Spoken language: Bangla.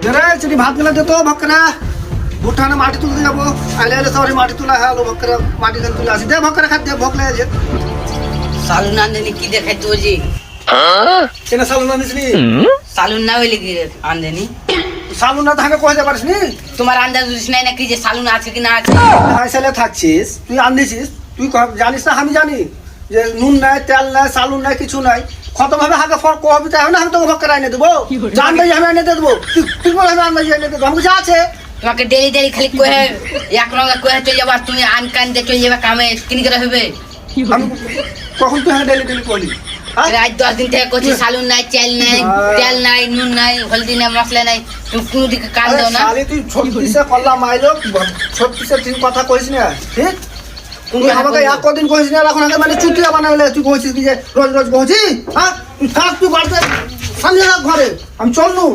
জরে চিনি ভাত গেলে দে তো ভক্করা উঠানে মাটি তুলতে যাবো আইলে আইলে সবাই মাটি তোলা হলো ভক্করা মাটি গান তুলে আসি দে ভক্করা খাদ্য ভোগ লাগে সালুন না আনদেনি কি দেখাই তো জি কেন সালু না নিসনি সালুন না হইলে কি আনদেনি সালু না তাকে কয়ে যাবার নি তোমার আন্দাজ বুঝিস নাই নাকি যে সালুন আছে কি না আছে হাইসালে থাকছিস তুই আনদিছিস তুই জানিস না আমি জানি যে নুন নাই তেল নাই সালুন নাই কিছু নাই কত ভাবে হাগে ফর কবি তাই না আমি তোকে ভক্করা এনে দেবো জানবাই আমি এনে দেবো তুই বলে আমি আনবাই এনে দেবো আমাকে যা আছে তোমাকে ডেলি ডেলি খালি কয়ে এক রঙে কয়ে চলে যাবার তুমি আন কান দিয়ে চলে যাবে কামে কিনি করে হবে আমি কখন তুই ডেলি ডেলি করলি রাত 10 দিন থেকে করছি সালুন নাই তেল নাই নুন নাই হলদি নাই মশলা নাই তুমি কোনো দিকে কান দাও না শালি তুই ছত্রিশে করলাম মাইলো ছত্রিশে তুই কথা কইস না ঠিক তুই আমাকে এক কদিন কইস না এখন আগে মানে চুটিয়া বানাবলে তুই কইছিস কি যে রোজ রোজ কইছি হ্যাঁ তুই থাক তুই বাড়িতে সামনে রাখ ঘরে আমি চলনু